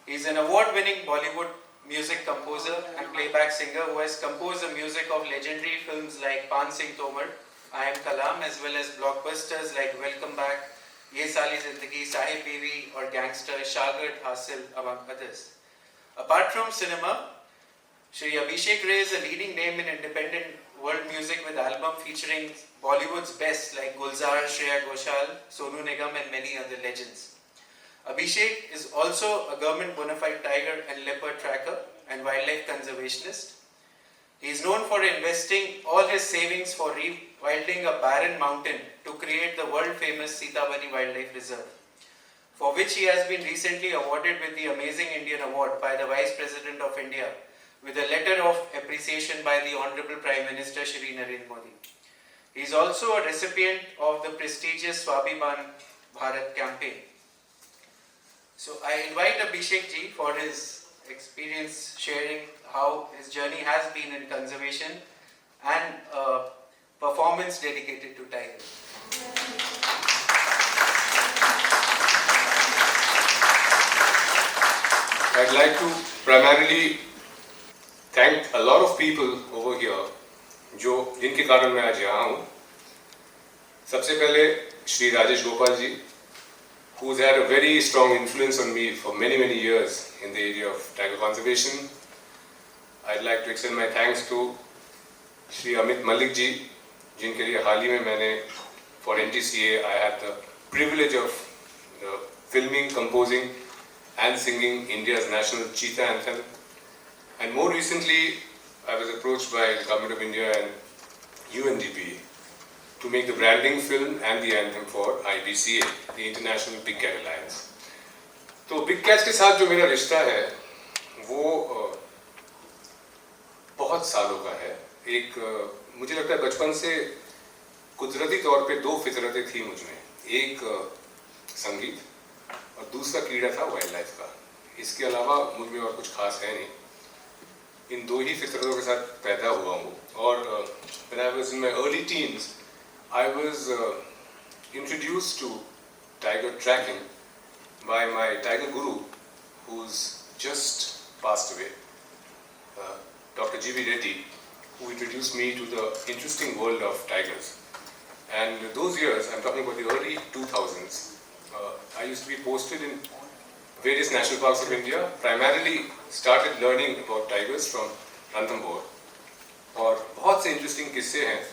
He is an award-winning Bollywood music composer and playback singer who has composed the music of legendary films like Pan Singh Tomar, I Am Kalam, as well as blockbusters like Welcome Back, Ye Sali Zindagi, Sahib Biwi or Gangster, Shagird, Hasil, among others. Apart from cinema, Shri Abhishek Ray is a leading name in independent world music with album featuring Bollywood's best like Gulzar, Shreya Ghoshal, Sonu Nigam and many other legends. Abhishek is also a government bona fide tiger and leopard tracker and wildlife conservationist. He is known for investing all his savings for rewilding a barren mountain to create the world-famous Sitabani Wildlife Reserve, for which he has been recently awarded with the Amazing Indian Award by the Vice President of India, with a letter of appreciation by the Honorable Prime Minister Shri Narendra Modi. He is also a recipient of the prestigious Swabhiman Bharat campaign. So I invite Abhishek ji for his experience sharing how his journey has been in conservation and performance dedicated to tigers. I'd like to primarily thank a lot of people over here जिनके कारण मैं आज यहाँ हूँ. सबसे पहले Shri Rajesh Gopal ji, who's had a very strong influence on me for many years in the area of tiger conservation. I'd like to extend my thanks to Shri Amit Malik ji, जिनके लिए हाल ही में मैंने for NTCA I had the privilege of filming, composing and singing India's national cheetah anthem. And more recently, I was approached by the Government of India and UNDP to make the branding film and the anthem for IBCA, the International Big Cat Alliance. तो big cats के साथ जो मेरा रिश्ता है वो बहुत सालों का है. मुझे लगता है बचपन से कुदरती तौर पे दो फितरतें थी मुझ में. एक संगीत और दूसरा कीड़ा था वाइल्ड लाइफ का. इसके अलावा मुझ में और कुछ खास है नहीं. इन दो ही फितरतों के साथ पैदा हुआ हूँ. और when I was in my early teens, I was introduced to tiger tracking by my tiger guru, who's just passed away, Dr. G.V. Reddy, who introduced me to the interesting world of tigers. And those years, I'm talking about the early 2000s, I used to be posted in various national parks of India. Primarily started learning about tigers from Ranthambore. और बहुत से interesting किस्से हैं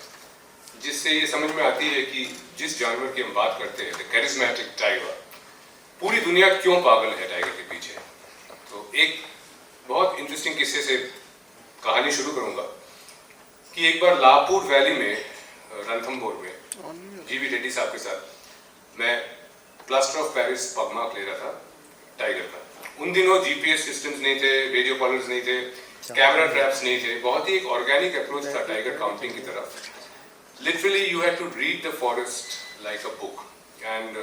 जिससे ये समझ में आती है कि जिस जानवर की हम बात करते हैं, द कैरिस्मेटिक टाइगर, पूरी दुनिया क्यों पागल है टाइगर के पीछे. तो एक बहुत इंटरेस्टिंग किस्से से कहानी शुरू करूंगा कि एक बार लापुर वैली में रणथंभौर में जीवी रेड्डी साहब के साथ मैं प्लास्टर ऑफ पेरिस पगमार्क ले रहा था टाइगर का. उन दिनों जीपीएस सिस्टम्स नहीं थे, रेडियो कॉलर्स नहीं थे, कैमरा ट्रैप्स नहीं थे. बहुत ही एक ऑर्गेनिक अप्रोच था टाइगर काउंटिंग की तरफ. Literally you had to read the forest like a book. And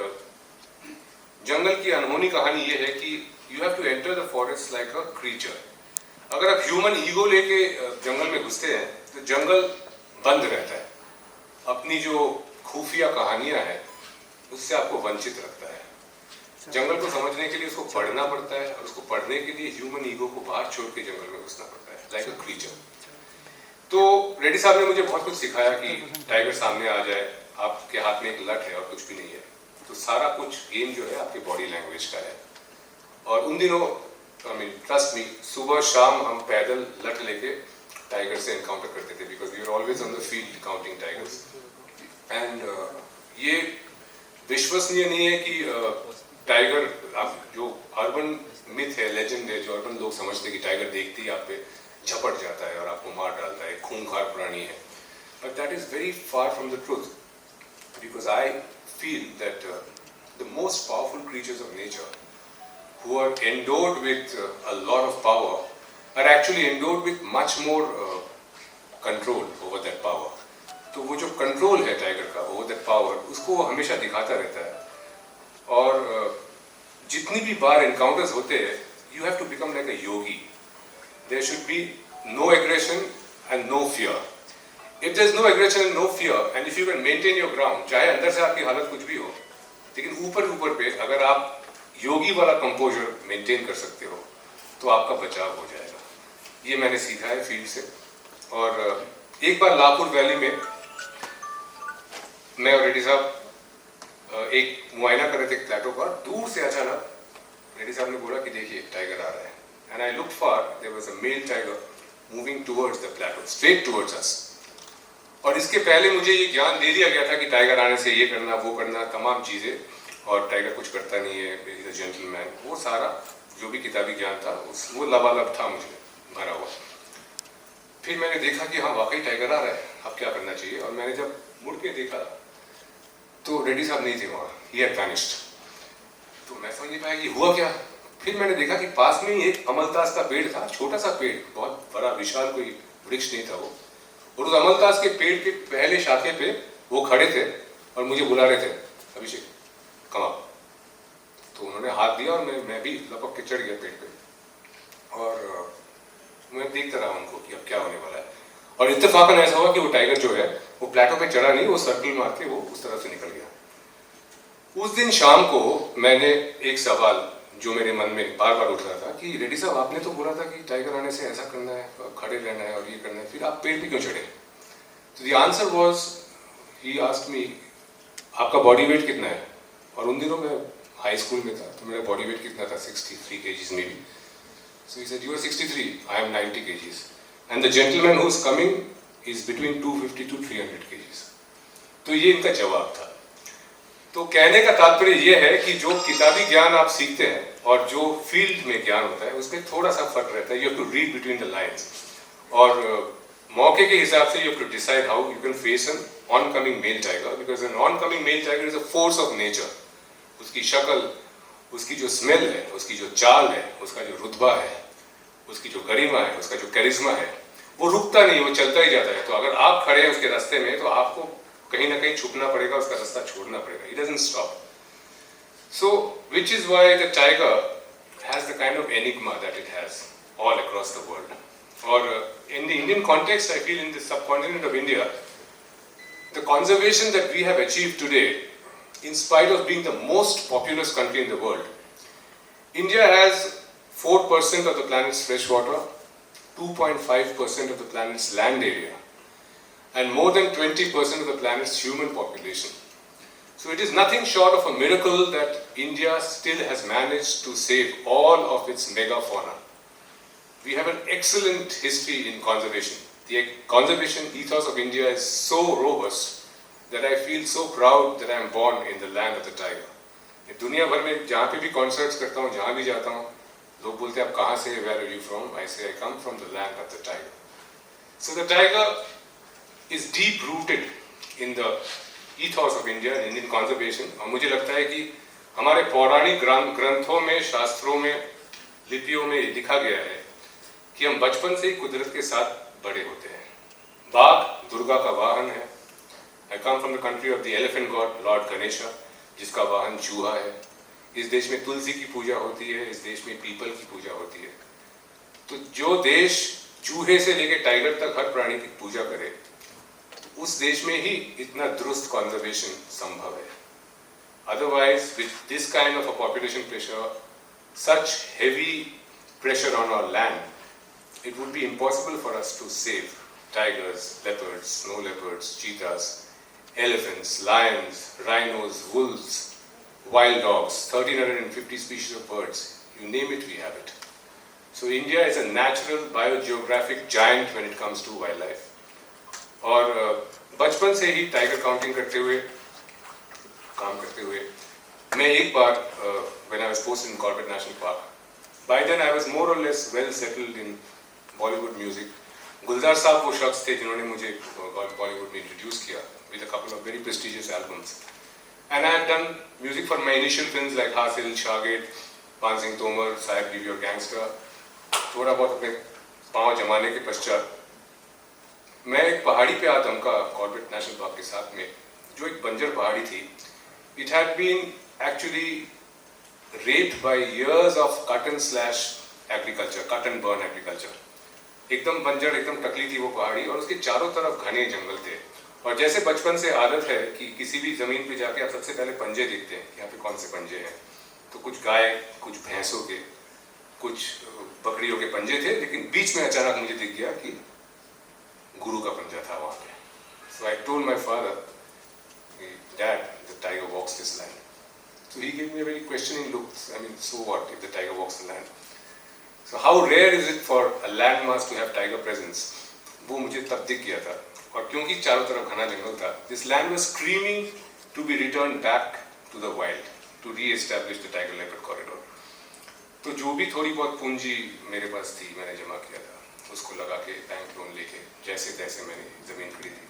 जंगल की अनहोनी कहानी ये है कि you have to enter the forest like a creature. अगर आप ह्यूमन ईगो लेके जंगल में घुसते हैं तो जंगल बंद रहता है. अपनी जो खुफिया कहानियां हैं उससे आपको वंचित रखता है. जंगल को समझने के लिए उसको पढ़ना पड़ता है और उसको पढ़ने के लिए ह्यूमन ईगो को बाहर छोड़ के जंगल में घुसना पड़ता है लाइक अ क्रीचर. तो रेड्डी साहब ने मुझे बहुत कुछ सिखाया कि टाइगर सामने आ जाए, आपके हाथ में एक लठ है और कुछ भी नहीं है, तो सारा कुछ गेम जो है आपके बॉडी लैंग्वेज का है. और उन दिनों आई मीन ट्रस्ट मी, सुबह शाम हम पैदल लठ लेके टाइगर से एनकाउंटर करते थे because we are always on the field counting tigers. And ये विश्वसनीय नहीं है कि टाइगर, आप जो अर्बन मिथ है, लेजेंड है, जो अर्बन लोग समझते हैं कि टाइगर देखते ही आप पे झपट जाता है और आपको मार डालता है, खूंखार प्राणी है. But that is very far from the truth because I feel that the most powerful creatures of nature who are endowed with a lot of power are actually endowed with much more control over that power. तो वो जो control है tiger का over that power, उसको वो हमेशा दिखाता रहता है. और जितनी भी बार एनकाउंटर्स होते हैं, you have to become like a yogi. There should be no aggression and no fear. If there is no aggression and no fear, and if you can maintain your ground, चाहे अंदर से आपकी हालत कुछ भी हो, लेकिन ऊपर पे अगर आप योगी वाला कंपोजर मेंटेन कर सकते हो तो आपका बचाव हो जाएगा। ये मैंने सीखा है फील्ड से। और एक बार लाहौर वैली में मैं और रेड्डी साहब एक मुआयना कर रहे थे प्लेटो का, दूर से अचानक रेड्डी साहब ने बोला कि देखिए टाइगर आ रहा है, and I looked for, there was a male tiger moving towards the plateau, straight towards us. और इसके पहले मुझे ये ज्ञान दे दिया गया था कि टाइगर आने से ये करना वो करना तमाम चीज़ें, और टाइगर कुछ करता नहीं है, इज अ जेंटलमैन, वो सारा जो भी किताबी ज्ञान था वो लबालब था मुझे भरा हुआ। फिर मैंने देखा कि हाँ वाकई टाइगर आ रहा है, अब क्या करना चाहिए। और मैंने जब मुड़ के देखा तो रेड्डी साहब नहीं थे वहाँ, ही हैड वैनिश्ड। तो मैं समझ नहीं पाया कि हुआ क्या। फिर मैंने देखा कि पास में ही एक अमलतास का पेड़ था, छोटा सा पेड़, बहुत बड़ा विशाल कोई वृक्ष नहीं था वो, और उस अमलतास के पेड़ के पहले शाखे पे वो खड़े थे और मुझे बुला रहे थे, अभिषेक कम अप। तो उन्होंने हाथ दिया और मैं भी लपक के चढ़ गया पेड़ पे, और मैं देखता रहा उनको कि अब क्या होने वाला है। और इत्तेफाकन ऐसा हुआ कि वो टाइगर जो है वो प्लेटो पे चढ़ा नहीं, वो सर्कल मार के वो उस तरफ से निकल गया। उस दिन शाम को मैंने एक सवाल जो मेरे मन में बार बार उठ रहा था कि रेड्डी साहब आपने तो बोला था कि टाइगर आने से ऐसा करना है, खड़े रहना है और ये करना है, फिर आप पेड़ पे क्यों चढ़े? तो the answer was, he asked me आपका बॉडी वेट कितना है? और उन दिनों मैं हाई स्कूल में था तो मेरा बॉडी वेट कितना था, 63 kgs में भी। So he said, you are 63, I am 90 kgs. And the gentleman who is coming is between 250 to 300 kgs. तो ये इनका जवाब था। तो कहने का तात्पर्य ये है कि जो किताबी ज्ञान आप सीखते हैं और जो फील्ड में ज्ञान होता है उसमें थोड़ा सा फर्क रहता है। You have to read between the lines, और मौके के हिसाब से you have to decide how you can face an oncoming male tiger, because an oncoming male tiger is a force of nature. उसकी शक्ल, उसकी जो smell है, उसकी जो चाल है, उसका जो रुतबा है, उसकी जो गरिमा है, उसका जो कैरिज्मा है, वो रुकता नहीं, वो चलता ही जाता है। तो अगर आप खड़े हैं उसके रास्ते में तो आपको कहीं ना कहीं छुपना पड़ेगा, उसका रास्ता छोड़ना पड़ेगा। He doesn't stop. So, which is why the tiger has the kind of enigma that it has all across the world. Or in the Indian context, I feel in the subcontinent of India, the conservation that we have achieved today, in spite of being the most populous country in the world, India has 4% of the planet's fresh water, 2.5% of the planet's land area, and more than 20% of the planet's human population. So it is nothing short of a miracle that India still has managed to save all of its megafauna. We have an excellent history in conservation. The conservation ethos of India is so robust that I feel so proud that I am born in the land of the tiger. दुनिया भर में जहाँ पे भी concerts करता हूँ, जहाँ भी जाता हूँ, लोग बोलते हैं आप कहाँ से, where are you from? I say I come from the land of the tiger. So the tiger is deep rooted in the ethos of India and Indian conservation. और मुझे लगता है कि हमारे पौराणिक ग्रंथों में, शास्त्रों में, लिपियों में लिखा गया है कि हम बचपन से ही कुदरत के साथ बड़े होते हैं। बाघ दुर्गा का वाहन है। I come from the country of the elephant god Lord Ganesha, जिसका वाहन चूहा है। इस देश में तुलसी की पूजा होती है, इस देश में पीपल की पूजा होती है। तो जो देश चूहे से लेकर टाइगर तक हर प्राणी की पूजा करे, उस देश में ही इतना दुरुस्त कंजर्वेशन संभव है। Otherwise, with this kind of a population pressure, such heavy pressure on our land, it would be impossible for us to save tigers, leopards, snow leopards, cheetahs, elephants, lions, rhinos, wolves, wild dogs, 1350 species of birds, you name it, we have it. So India is a natural biogeographic giant when it comes to wildlife. और बचपन से ही tiger counting करते हुए, काम करते हुए, मैं एक बार when I was posted in Corbett National Park, by then I was more or less well settled in Bollywood music. गुलजार साहब वो शख्स थे जिन्होंने मुझे बॉलीवुड में इंट्रोड्यूस किया with a couple of very prestigious albums. And I had done music for my initial films like Hasil, Shagid, Pan Singh Tomar, Sahib Give Your Gangster. थोड़ा बहुत अपने पाँव जमाने के पश्चात मैं एक पहाड़ी पे आया धमका कॉर्बेट नेशनल पार्क के साथ में, जो एक बंजर पहाड़ी थी. It had been actually raped by years of cut and slash agriculture, cut and burn agriculture. एकदम बंजर, एकदम टकली थी वो पहाड़ी और उसके चारों तरफ घने जंगल थे. और जैसे बचपन से आदत है कि किसी भी जमीन पे जाके आप सबसे पहले पंजे देखते हैं, यहाँ पे कौन से पंजे हैं, तो कुछ गाय, कुछ भैंसों के, कुछ बकरियों के पंजे थे, लेकिन बीच में अचानक मुझे दिख गया कि गुरु का पंजा था वहाँ पे. So I told my father, Dad, the tiger walks this land. So he gave me a very questioning look. I mean, so what if the tiger walks the land? So how rare is it for a landmass to have tiger presence? वो मुझे तब दिख गया था. और क्योंकि चारों तरफ घना जंगल था, this land was screaming to be returned back to the wild, to re-establish the tiger leopard corridor. तो जो भी थोड़ी बहुत पूंजी मेरे पास थी, मैंने जमा किया था, उसको लगा के बैंक लोन लेके जैसे तैसे मैंने जमीन खरीदी.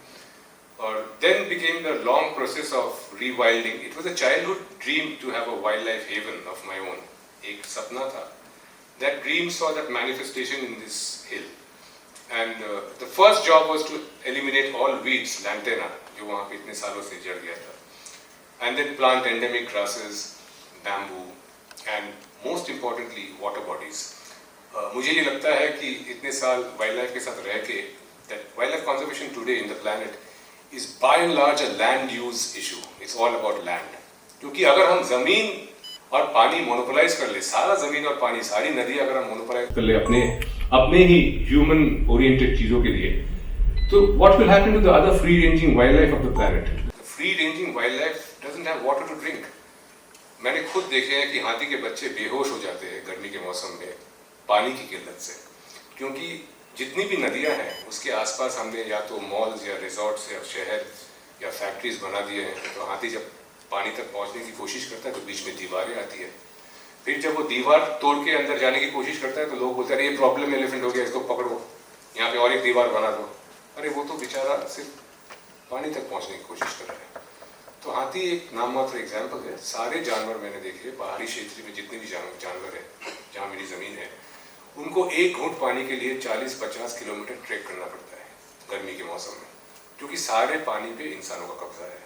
और then became the long process of rewilding. It was a childhood dream to have a wildlife haven of my own. एक सपना था. That dream saw that manifestation in this hill. And the first job was to eliminate all weeds, lantana, जो वहाँ पे इतने सालों से जड़ गया था. And then plant endemic grasses, bamboo, and most importantly water bodies. मुझे ये लगता है कि इतने साल wildlife के साथ रह के that wildlife conservation today in the planet is by and large a land use issue. It's all about land. क्योंकि अगर हम जमीन और पानी मोनोपोलाइज कर ले, सारा जमीन और पानी, सारी नदी अगर हम मोनोपोलाइज कर ले अपने ही ह्यूमन ओरिएंटेड चीजों के लिए, तो what will happen to the other free ranging wildlife of the planet? The free ranging wildlife doesn't have water to drink. मैंने खुद देखे हैं कि हाथी के बच्चे बेहोश हो जाते हैं गर्मी के मौसम में पानी की किल्लत से, क्योंकि जितनी भी नदियां हैं उसके आसपास हमने या तो मॉल्स या रिजॉर्ट्स या शहर या फैक्ट्रीज बना दिए हैं. तो हाथी जब पानी तक पहुंचने की कोशिश करता है तो बीच में दीवारें आती है. फिर जब वो दीवार तोड़ के अंदर जाने की कोशिश करता है तो लोग बोलते हैं ये प्रॉब्लम एलिफेंट हो गया, इसको पकड़ो, यहाँ पे और एक दीवार बना दो. अरे वो तो बेचारा सिर्फ पानी तक पहुँचने की कोशिश कर रहा है. तो हाथी एक नाम मात्र एग्जाम्पल है. सारे जानवर मैंने देखे पहाड़ी क्षेत्र में जितने भी जानवर है जहाँ मेरी ज़मीन है, उनको एक घूंट पानी के लिए 40-50 किलोमीटर ट्रैक करना पड़ता है गर्मी के मौसम में, क्योंकि सारे पानी पे इंसानों का कब्जा है.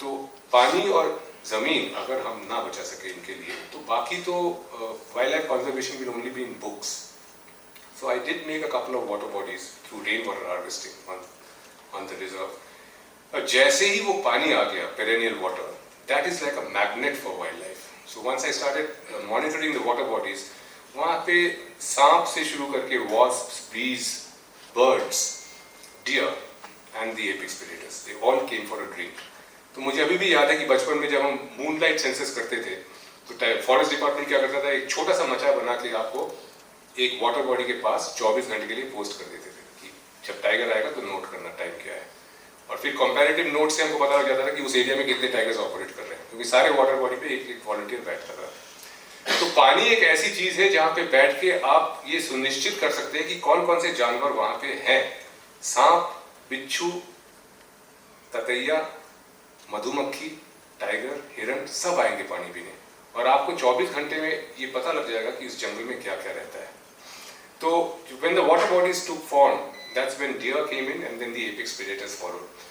तो पानी और ज़मीन अगर हम ना बचा सके इनके लिए, तो बाकी तो wildlife conservation will only be in books. So I did make a couple of water bodies through rain water harvesting on the reserve. जैसे ही वो पानी आ गया, perennial water, that is like a magnet for wildlife. So once I started monitoring the water bodies, वहाँ पे सांप से शुरू करके wasps, bees, birds, deer and the apex predators, they all came for a drink. तो मुझे अभी भी याद है कि बचपन में जब हम मूनलाइट सेंसस करते थे तो फॉरेस्ट डिपार्टमेंट क्या करता था, एक छोटा सा मचा बना के आपको एक वाटर बॉडी के पास 24 घंटे के लिए पोस्ट कर देते थे कि जब टाइगर आएगा तो नोट करना टाइम क्या है. और फिर कंपैरेटिव नोट से हमको पता लग जाता था कि उस एरिया में कितने टाइगर्स ऑपरेट कर रहे हैं, क्योंकि सारे वाटर बॉडी पे एक वॉलंटियर बैठता था. तो पानी एक ऐसी चीज है जहाँ पे बैठ के आप ये सुनिश्चित कर सकते हैं कि कौन कौन से जानवर वहां पे हैं. सांप, बिच्छू, ततैया, मधुमक्खी, टाइगर, हिरण सब आएंगे पानी पीने, और आपको 24 घंटे में ये पता लग जाएगा कि उस जंगल में क्या क्या रहता है. तो when the water bodies took form, that's when deer came in and then the apex predators followed.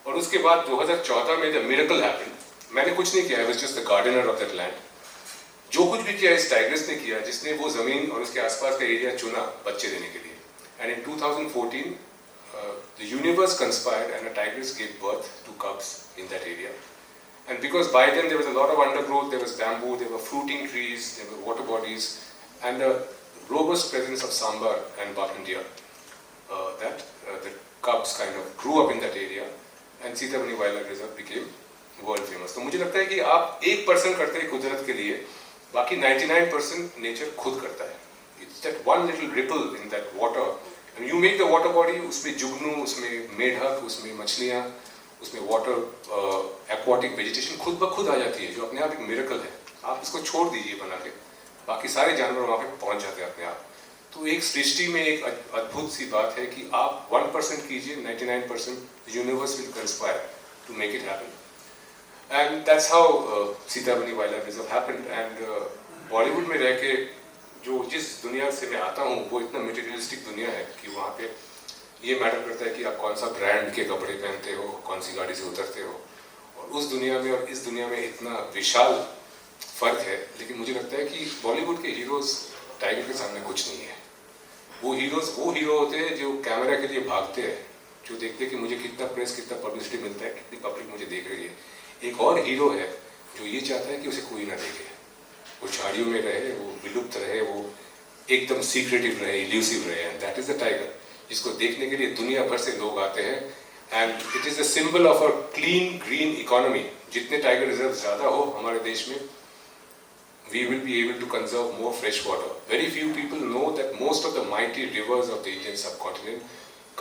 और उसके बाद 2014 में the miracle happened. मैंने कुछ नहीं किया, I was just the gardener of that land. जो कुछ भी किया इस टाइग्रेस ने किया, जिसने वो जमीन और उसके आसपास का एरिया चुना बच्चे देने के लिए. And in 2014 the universe conspired and a tigress gave birth to cubs in that area. And because by then there was a lot of undergrowth, there was bamboo, there were fruiting trees, there were water bodies, and a robust presence of sambar and Bakan deer, that the cubs kind of grew up in that area, and Sitabani Wildlife Reserve became world famous. तो मुझे लगता है कि आप 1% करते हैं कुदरत के लिए, बाकी 99% नेचर खुद करता है. It's that one little ripple in that water. And you make the water body, उसमें जुगनू, उसमें मेढक, उसमें मछलियाँ, उसमें वाटर एक्वाटिक वेजिटेशन खुद ब खुद आ जाती है, जो अपने आप एक मिरेकल है. आप इसको छोड़ दीजिए बना के, बाकी सारे जानवर वहाँ पे पहुँच जाते हैं अपने आप. तो एक सृष्टि में एक अद्भुत सी बात है कि आप 1% कीजिए, 99% universe will conspire to make it happen. And that's how Sitabani wild reserve happened. And Bollywood में रह के जो जिस दुनिया से मैं आता हूँ वो इतना मटेरियलिस्टिक दुनिया है कि वहाँ पे ये मैटर करता है कि आप कौन सा ब्रांड के कपड़े पहनते हो, कौन सी गाड़ी से उतरते हो. और उस दुनिया में और इस दुनिया में इतना विशाल फर्क है. लेकिन मुझे लगता है कि बॉलीवुड के हीरोज टाइगर के सामने कुछ नहीं है. वो हीरो होते हैं जो कैमरा के लिए भागते हैं, जो देखते हैं कि मुझे कितना प्रेस, कितना पब्लिसिटी मिलता है, कितनी पब्लिक मुझे देख रही है. एक और हीरो है जो ये चाहता है कि उसे कोई ना देखे. वो झाड़ियों में रहे, वो विलुप्त रहे, वो एकदम सीक्रेटिव रहे, इल्यूसिव रहे, and that is the tiger, जिसको देखने के लिए दुनिया भर से लोग आते हैं. And it is the symbol of a clean green economy. जितने टाइगर रिजर्व ज़्यादा हो हमारे देश में, we will be able to conserve more fresh water. Very few people know that most of the mighty rivers of the Indian subcontinent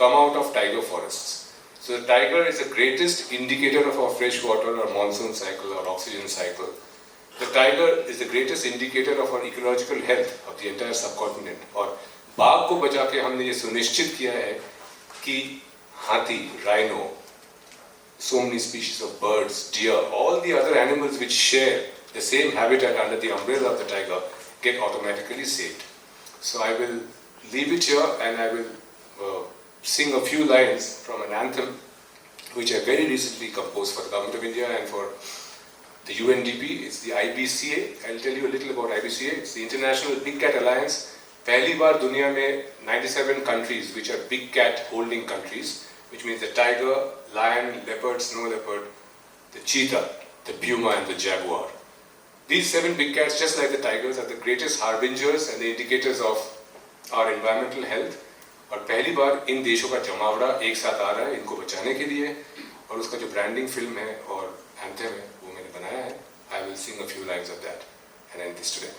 come out of tiger forests. So the tiger is the greatest indicator of our fresh water or monsoon cycle or oxygen cycle. The tiger is the greatest indicator of our ecological health of the entire subcontinent. और बाघ को बचा के हमने ये सुनिश्चित किया है कि हाथी, rhino, so many species of birds, deer, all the other animals which share the same habitat under the umbrella of the tiger get automatically saved. So I will leave it here and I will sing a few lines from an anthem which I very recently composed for the Government of India and for the UNDP. It's the IBCA. I'll tell you a little about IBCA. It's the International Big Cat Alliance. पहली बार दुनिया में 97 countries which are big cat holding countries, which means the tiger, lion, leopard, snow leopard, the cheetah, the puma and the jaguar. These 7 big cats, just like the tigers, are the greatest harbingers and the indicators of our environmental health. और पहली बार इन देशों का जमावड़ा एक साथ आ रहा है इनको बचाने के लिए, और उसका जो ब्रांडिंग फिल्म है और एंथम है वो मैंने बनाया है. I will sing a few lines of that and end this today.